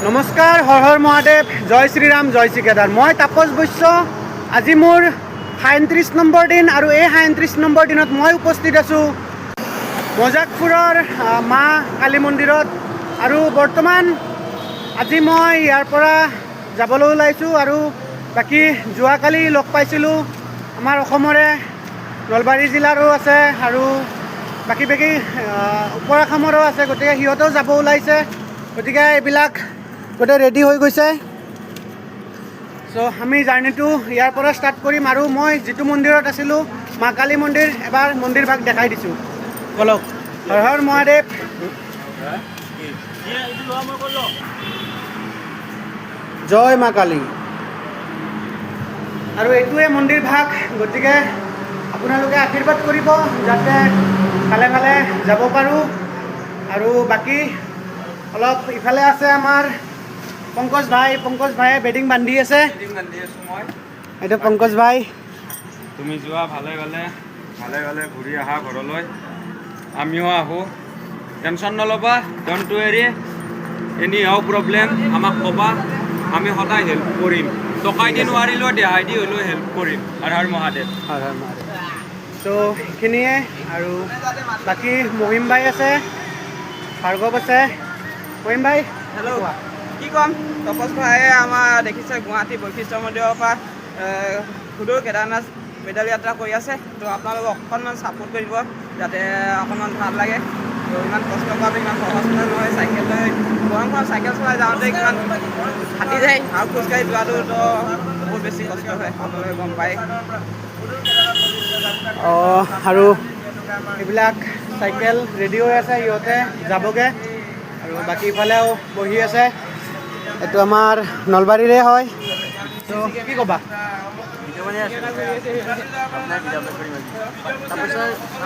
নমস্কাৰ, হৰ হৰ মহাদেৱ, জয় শ্ৰীৰাম, জয় শ্ৰী কেদাৰ। মই তাপস বৈশ্য। আজি মোৰ 37 নম্বৰ দিন আৰু এই 37 নম্বৰ দিনত মই উপস্থিত আছোঁ মজাকপুৰৰ মা কালী মন্দিৰত। আৰু বৰ্তমান আজি মই ইয়াৰ পৰা যাবলৈ ওলাইছোঁ। আৰু বাকী যোৱাকালি লগ পাইছিলোঁ আমাৰ অসমৰে নলবাৰী জিলাৰো আছে আৰু বাকী ওপৰ অসমৰো আছে। গতিকে সিহঁতেও যাব ওলাইছে। গতিকে এইবিলাক গোটেই ৰেডি হৈ গৈছে। চ' আমি জাৰ্ণিটো ইয়াৰ পৰা ষ্টাৰ্ট কৰিম। আৰু মই যিটো মন্দিৰত আছিলোঁ মা কালী মন্দিৰ, এবাৰ মন্দিৰ ভাগ দেখাই দিছোঁ। বলক, হৰ হৰ মহাদেৱ, জয় মা কালী। আৰু এইটোৱে মন্দিৰ ভাগ। গতিকে আপোনালোকে আশীৰ্বাদ কৰিব যাতে ভালে ভালে যাব পাৰোঁ। আৰু বাকী অলপ ইফালে আছে আমাৰ পংকজ ভাইয়ে বেডিং বান্ধি আছে। এইটো পংকজ ভাই। তুমি যোৱা ভালে ভালে ঘূৰি আহা ঘৰলৈ। আমিও আহোঁ। টেনশ্যন নল'বা, don't to worry. Anyhow problem আমাক ক'বা, আমি সদায় হেল্প কৰিম। টকাই দি নোৱাৰিলেও দেহাই দি হ'লেও হেল্প কৰিম। হৰ হৰ মহাদেৱ। হৰ হৰ মহাদেৱ। চ' সেইখিনিয়ে। আৰু বাকী মহিম ভাই আছে, ভাৰ্গৱ আছে। মহিম ভাই, হেল্ল', কি ক'ম? তপস ভাইয়ে আমাৰ দেখিছে গুৱাহাটী বৈশিষ্ট্য মন্দিৰৰ পৰা সুদূৰ কেদাৰনাথ পেডেল যাত্ৰা কৰি আছে। তো আপোনালোকে অকণমান ছাপোৰ্ট কৰিব যাতে অকণমান ভাল লাগে। তো ইমান কষ্ট কৰাটো ইমান সহজ নহয়। চাইকেল লৈ গৰমখন চাইকেল চলাই যাওঁতে কিমান ফাটি যায়, আৰু খোজকাঢ়ি যোৱাটোতো বহুত বেছি কষ্ট হয়, আপোনালোকে গম পায়। আৰু এইবিলাক চাইকেল ৰেডি হৈ আছে, সিহঁতে যাবগৈ। আৰু বাকী ইফালেও বহি আছে। এইটো আমাৰ নলবাৰীৰে হয়। ত' কি ক'বা?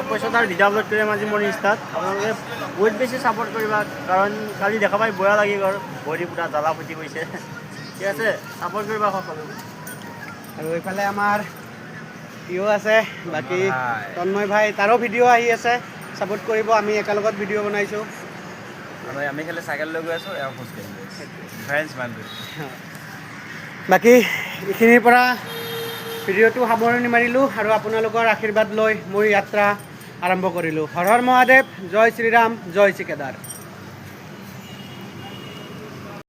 তাৰপিছত আৰু ভিডিঅ' আপলোড কৰিম আজি মোৰ ইনষ্টাত। আপোনালোকে বহুত বেছি ছাপোৰ্ট কৰিবা, কাৰণ কালি দেখা পাই বেয়া লাগি গ'ল, ভৰি পুৰা জ্বালা ফুটি গৈছে। ঠিক আছে, ছাপোৰ্ট কৰিবা সকলো। আৰু এইফালে আমাৰ ইও আছে, বাকী তন্ময় ভাই, তাৰো ভিডিঅ' আহি আছে, ছাপোৰ্ট কৰিব। আমি একেলগত ভিডিঅ' বনাইছোঁ। আমি খালি চাইকেল লৈ গৈ আছোঁ, এওঁ খোজকাঢ়ি গৈ আছোঁ। ডিফাৰেঞ্চ ইমানটোৱে। বাকী এইখিনিৰ পৰা ভিডিঅ'টো সামৰণি মাৰিলোঁ। আৰু আপোনালোকৰ আশীৰ্বাদ লৈ মোৰ যাত্ৰা আৰম্ভ কৰিলোঁ। হৰ হৰ মহাদেৱ, জয় শ্ৰীৰাম, জয় শ্ৰী কেদাৰ।